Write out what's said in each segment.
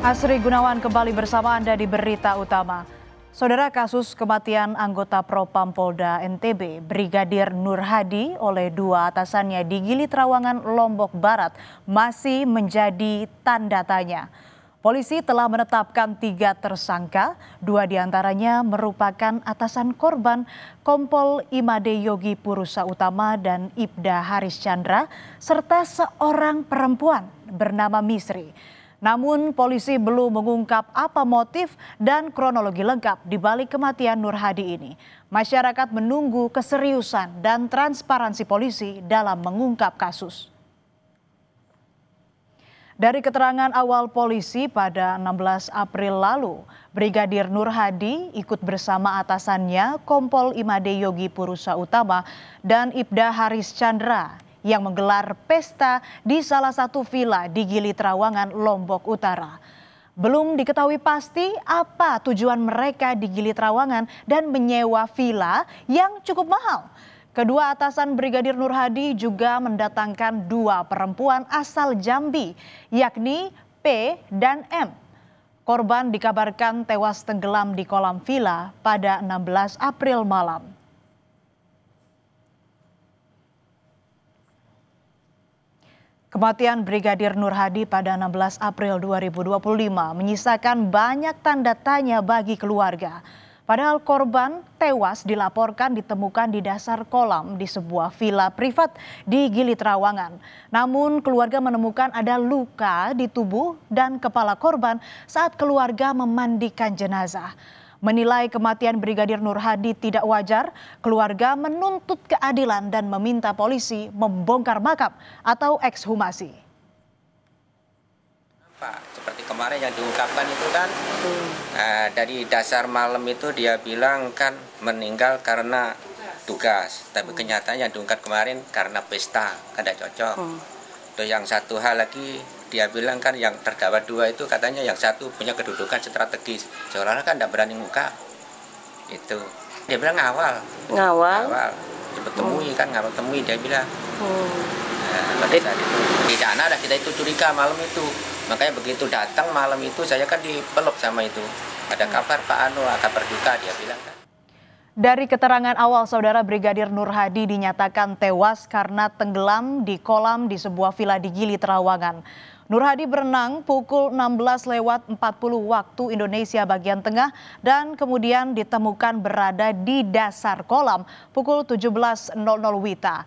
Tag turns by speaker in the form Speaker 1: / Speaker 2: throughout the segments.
Speaker 1: Asri Gunawan kembali bersama Anda di Berita Utama. Saudara, kasus kematian anggota Propam Polda NTB, Brigadir Nur Hadi oleh dua atasannya di Gili Trawangan, Lombok Barat masih menjadi tanda tanya. Polisi telah menetapkan 3 tersangka, 2 diantaranya merupakan atasan korban Kompol Imade Yogi Purusa Utama dan Ibda Haris Chandra, serta seorang perempuan bernama Misri. Namun polisi belum mengungkap apa motif dan kronologi lengkap di balik kematian Nur Hadi ini. Masyarakat menunggu keseriusan dan transparansi polisi dalam mengungkap kasus. Dari keterangan awal polisi pada 16 April lalu, Brigadir Nur Hadi ikut bersama atasannya Kompol Imade Yogi Purusa Utama dan Ibda Haris Chandra yang menggelar pesta di salah satu villa di Gili Trawangan, Lombok Utara. Belum diketahui pasti apa tujuan mereka di Gili Trawangan dan menyewa villa yang cukup mahal. Kedua atasan Brigadir Nur Hadi juga mendatangkan 2 perempuan asal Jambi, yakni P dan M. Korban dikabarkan tewas tenggelam di kolam villa pada 16 April malam. Kematian Brigadir Nur Hadi pada 16 April 2025 menyisakan banyak tanda tanya bagi keluarga. Padahal korban tewas dilaporkan ditemukan di dasar kolam di sebuah villa privat di Gili Trawangan. Namun keluarga menemukan ada luka di tubuh dan kepala korban saat keluarga memandikan jenazah. Menilai kematian Brigadir Nur Hadi tidak wajar, keluarga menuntut keadilan dan meminta polisi membongkar makam atau ekshumasi.
Speaker 2: Pak, seperti kemarin yang diungkapkan itu kan, dari dasar malam itu dia bilang kan meninggal karena tugas, tapi kenyataannya diungkap kemarin karena pesta, kada cocok. Terus yang satu hal lagi, dia bilang kan yang terdakwa 2 itu katanya yang satu punya kedudukan strategis, seolah-olah kan tidak berani muka. Itu dia bilang ngawal, cepet temui kan, ngawal temui dia bilang. Pada saat itu di sana ada kita itu curiga malam itu, makanya begitu datang malam itu saya kan dipeluk sama itu. Ada kabar Pak Anu, kabar duka dia bilang kan.
Speaker 1: Dari keterangan awal, Saudara, Brigadir Nur Hadi dinyatakan tewas karena tenggelam di kolam di sebuah villa di Gili Trawangan. Nur Hadi berenang pukul 16.40 waktu Indonesia bagian tengah dan kemudian ditemukan berada di dasar kolam pukul 17.00 WITA.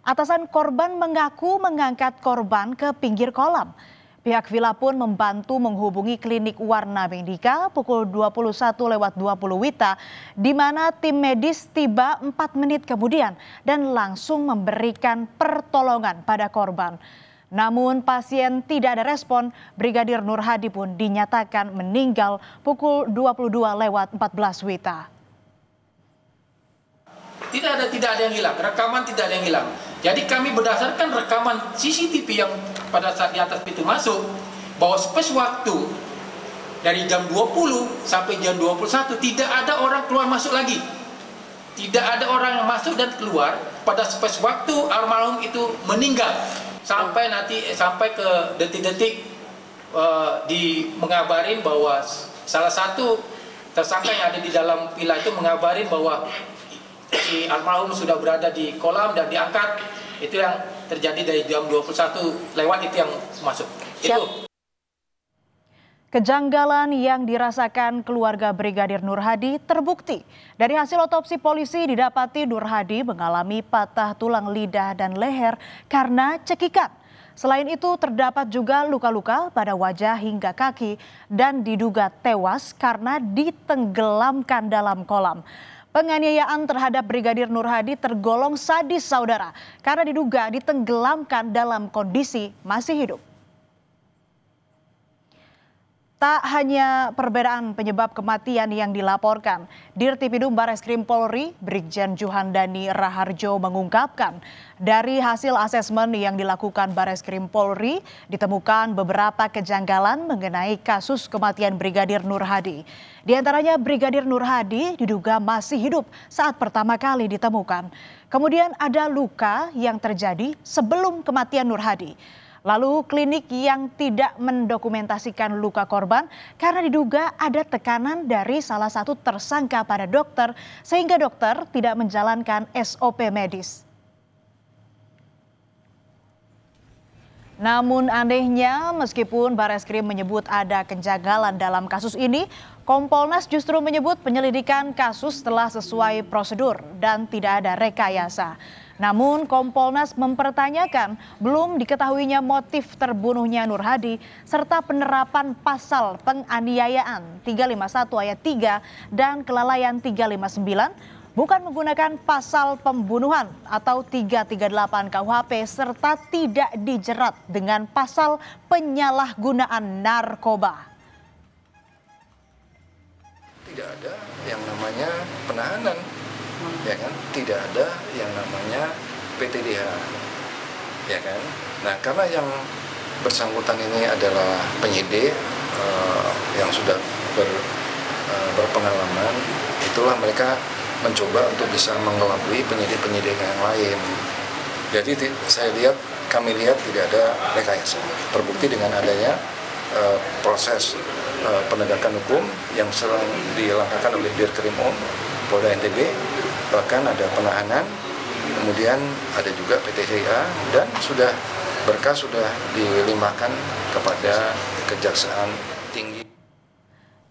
Speaker 1: Atasan korban mengaku mengangkat korban ke pinggir kolam. Pihak villa pun membantu menghubungi klinik Warna Medika pukul 21.20 WITA, di mana tim medis tiba 4 menit kemudian dan langsung memberikan pertolongan pada korban. Namun pasien tidak ada respon, Brigadir Nur Hadi pun dinyatakan meninggal pukul 22.14 WITA.
Speaker 3: Tidak ada yang hilang, rekaman tidak ada yang hilang. Jadi kami berdasarkan rekaman CCTV yang pada saat di atas pintu masuk, bahwa space waktu dari jam 20 sampai jam 21 tidak ada orang keluar masuk lagi. Tidak ada orang yang masuk dan keluar pada space waktu almarhum itu meninggal. Sampai ke detik-detik mengabarin bahwa salah satu tersangka yang ada di dalam villa itu mengabarin bahwa si almarhum sudah berada di kolam dan diangkat. Itu yang terjadi dari jam 21 lewat itu yang masuk. Itu.
Speaker 1: Kejanggalan yang dirasakan keluarga Brigadir Nur Hadi terbukti. Dari hasil otopsi polisi didapati Nur Hadi mengalami patah tulang lidah dan leher karena cekikan. Selain itu terdapat juga luka-luka pada wajah hingga kaki dan diduga tewas karena ditenggelamkan dalam kolam. Penganiayaan terhadap Brigadir Nur Hadi tergolong sadis, Saudara, karena diduga ditenggelamkan dalam kondisi masih hidup. Tak hanya perbedaan penyebab kematian yang dilaporkan, Dirtipidum Bareskrim Polri, Brigjen Juhandani Raharjo mengungkapkan, dari hasil asesmen yang dilakukan Bareskrim Polri, ditemukan beberapa kejanggalan mengenai kasus kematian Brigadir Nur Hadi. Di antaranya Brigadir Nur Hadi diduga masih hidup saat pertama kali ditemukan. Kemudian ada luka yang terjadi sebelum kematian Nur Hadi. Lalu klinik yang tidak mendokumentasikan luka korban karena diduga ada tekanan dari salah satu tersangka pada dokter sehingga dokter tidak menjalankan SOP medis. Namun anehnya, meskipun Bareskrim menyebut ada kejanggalan dalam kasus ini, Kompolnas justru menyebut penyelidikan kasus telah sesuai prosedur dan tidak ada rekayasa. Namun Kompolnas mempertanyakan belum diketahuinya motif terbunuhnya Nur Hadi serta penerapan pasal penganiayaan 351 ayat 3 dan kelalaian 359 bukan menggunakan pasal pembunuhan atau 338 KUHP serta tidak dijerat dengan pasal penyalahgunaan narkoba.
Speaker 4: Tidak ada yang namanya penahanan, ya kan? Tidak ada yang namanya PTDH, ya kan? Nah, karena yang bersangkutan ini adalah penyidik yang sudah berpengalaman, itulah mereka mencoba untuk bisa mengelabui penyidik-penyidik yang lain. Jadi kami lihat tidak ada rekayasa. Terbukti dengan adanya proses penegakan hukum yang sedang dilangkahkan oleh Dirkrimum Polda NTB, bahkan ada penahanan, kemudian ada juga PTDH dan berkas sudah dilimpahkan kepada Kejaksaan Tinggi.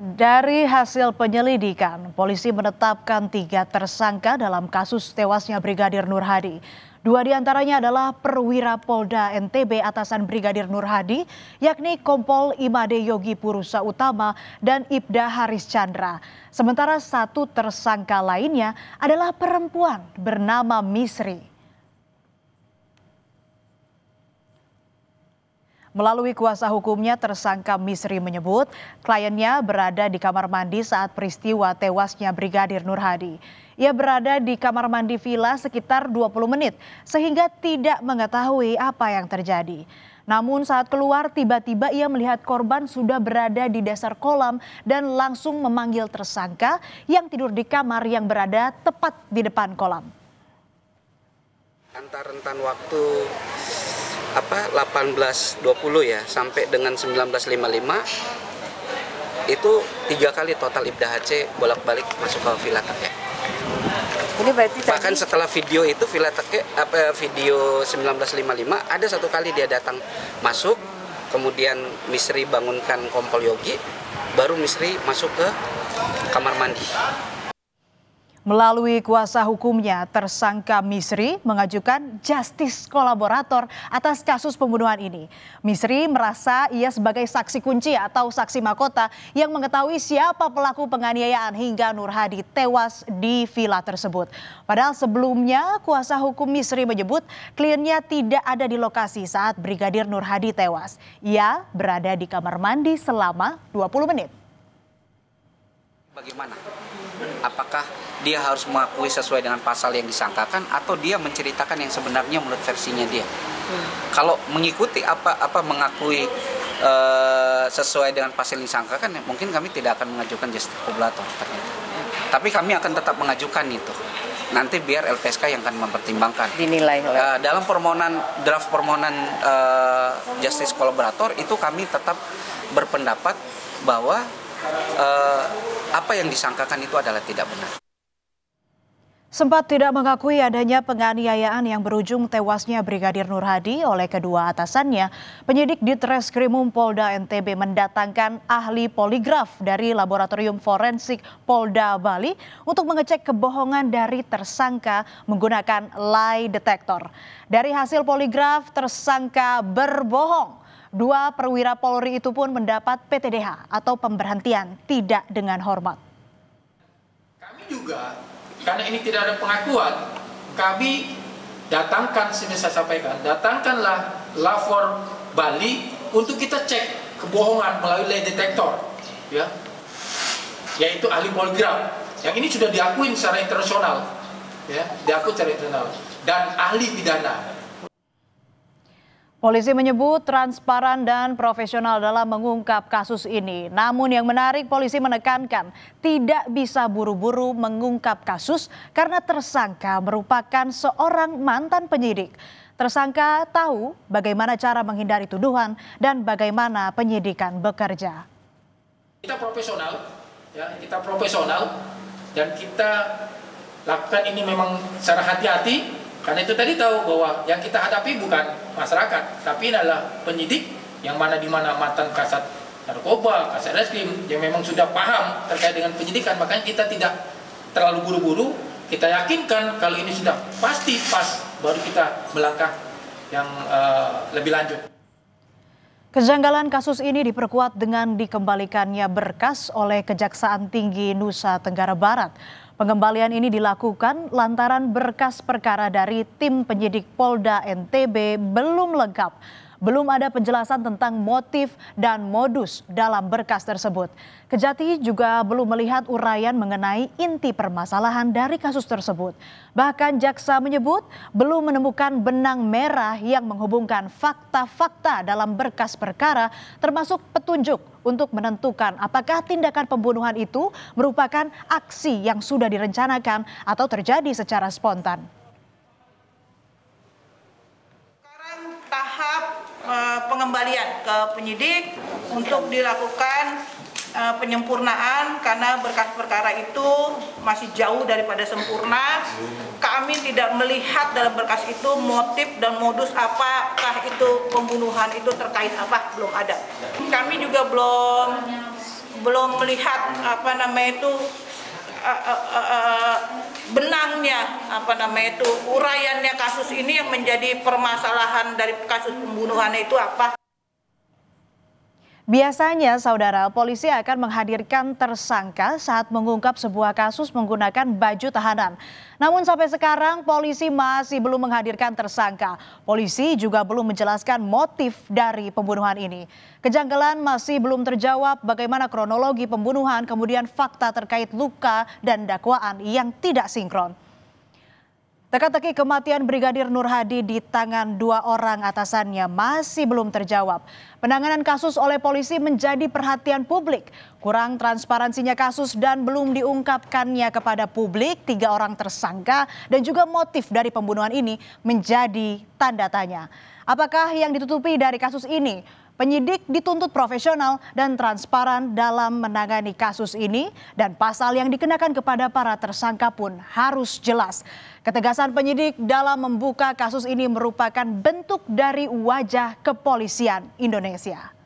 Speaker 1: Dari hasil penyelidikan, polisi menetapkan 3 tersangka dalam kasus tewasnya Brigadir Nur Hadi. 2 diantaranya adalah perwira Polda NTB atasan Brigadir Nur Hadi, yakni Kompol Imade Yogi Purusa Utama dan Ibda Haris Chandra. Sementara 1 tersangka lainnya adalah perempuan bernama Misri. Melalui kuasa hukumnya, tersangka Misri menyebut kliennya berada di kamar mandi saat peristiwa tewasnya Brigadir Nur Hadi. Ia berada di kamar mandi villa sekitar 20 menit sehingga tidak mengetahui apa yang terjadi. Namun saat keluar tiba-tiba ia melihat korban sudah berada di dasar kolam dan langsung memanggil tersangka yang tidur di kamar yang berada tepat di depan kolam.
Speaker 5: Antar rentan waktu 18.20 ya sampai dengan 19.55 itu 3 kali total Ibda HC bolak-balik masuk ke Villa Teke.
Speaker 6: Ini berarti
Speaker 5: bahkan setelah video itu Villa Teke video 19.55 ada 1 kali dia datang masuk, kemudian Misri bangunkan Kompol Yogi, baru Misri masuk ke kamar mandi.
Speaker 1: Melalui kuasa hukumnya, tersangka Misri mengajukan justice kolaborator atas kasus pembunuhan ini. Misri merasa ia sebagai saksi kunci atau saksi mahkota yang mengetahui siapa pelaku penganiayaan hingga Nur Hadi tewas di villa tersebut. Padahal sebelumnya kuasa hukum Misri menyebut kliennya tidak ada di lokasi saat Brigadir Nur Hadi tewas. Ia berada di kamar mandi selama 20 menit.
Speaker 5: Bagaimana? Apakah dia harus mengakui sesuai dengan pasal yang disangkakan atau dia menceritakan yang sebenarnya menurut versinya dia? Kalau mengikuti mengakui sesuai dengan pasal yang disangkakan, mungkin kami tidak akan mengajukan justice kolaborator ternyata. Tapi kami akan tetap mengajukan itu. Nanti biar LPSK yang akan mempertimbangkan.
Speaker 6: Dinilai
Speaker 5: dalam draft permohonan justice kolaborator itu kami tetap berpendapat bahwa apa yang disangkakan itu adalah tidak benar.
Speaker 1: Sempat tidak mengakui adanya penganiayaan yang berujung tewasnya Brigadir Nur Hadi oleh kedua atasannya, penyidik Ditreskrimum Polda NTB mendatangkan ahli poligraf dari Laboratorium Forensik Polda Bali untuk mengecek kebohongan dari tersangka menggunakan lie detector. Dari hasil poligraf, tersangka berbohong. 2 perwira Polri itu pun mendapat PTDH atau pemberhentian tidak dengan hormat.
Speaker 3: Kami juga, karena ini tidak ada pengakuan, kami datangkan, seperti saya sampaikan, datangkanlah Lapor Bali untuk kita cek kebohongan melalui lie detector, ya, yaitu ahli poligraf. Yang ini sudah diakui secara internasional, ya, diakui secara internasional, dan ahli pidana.
Speaker 1: Polisi menyebut transparan dan profesional dalam mengungkap kasus ini. Namun yang menarik, polisi menekankan tidak bisa buru-buru mengungkap kasus karena tersangka merupakan seorang mantan penyidik. Tersangka tahu bagaimana cara menghindari tuduhan dan bagaimana penyidikan bekerja.
Speaker 3: Kita profesional, ya, kita profesional dan kita lakukan ini memang secara hati-hati, karena itu tadi tahu bahwa yang kita hadapi bukan masyarakat, tapi adalah penyidik yang mana di mana mantan kasat narkoba, kasat reskrim yang memang sudah paham terkait dengan penyidikan. Makanya kita tidak terlalu buru-buru, kita yakinkan kalau ini sudah pasti pas, baru kita melangkah yang lebih lanjut.
Speaker 1: Kejanggalan kasus ini diperkuat dengan dikembalikannya berkas oleh Kejaksaan Tinggi Nusa Tenggara Barat. Pengembalian ini dilakukan lantaran berkas perkara dari tim penyidik Polda NTB belum lengkap. Belum ada penjelasan tentang motif dan modus dalam berkas tersebut. Kejati juga belum melihat uraian mengenai inti permasalahan dari kasus tersebut. Bahkan jaksa menyebut belum menemukan benang merah yang menghubungkan fakta-fakta dalam berkas perkara, termasuk petunjuk untuk menentukan apakah tindakan pembunuhan itu merupakan aksi yang sudah direncanakan atau terjadi secara spontan.
Speaker 7: Pengembalian ke penyidik untuk dilakukan penyempurnaan, karena berkas perkara itu masih jauh daripada sempurna. Kami tidak melihat dalam berkas itu motif dan modus apakah itu pembunuhan itu terkait apa, belum ada. Kami juga belum melihat benangnya, uraiannya kasus ini yang menjadi permasalahan dari kasus pembunuhan itu apa.
Speaker 1: Biasanya, saudara, polisi akan menghadirkan tersangka saat mengungkap sebuah kasus menggunakan baju tahanan. Namun sampai sekarang polisi masih belum menghadirkan tersangka. Polisi juga belum menjelaskan motif dari pembunuhan ini. Kejanggalan masih belum terjawab bagaimana kronologi pembunuhan, kemudian fakta terkait luka dan dakwaan yang tidak sinkron. Teka-teki kematian Brigadir Nur Hadi di tangan dua orang atasannya masih belum terjawab. Penanganan kasus oleh polisi menjadi perhatian publik. Kurang transparansinya kasus dan belum diungkapkannya kepada publik 3 orang tersangka dan juga motif dari pembunuhan ini menjadi tanda tanya. Apakah yang ditutupi dari kasus ini? Penyidik dituntut profesional dan transparan dalam menangani kasus ini, dan pasal yang dikenakan kepada para tersangka pun harus jelas. Ketegasan penyidik dalam membuka kasus ini merupakan bentuk dari wajah kepolisian Indonesia.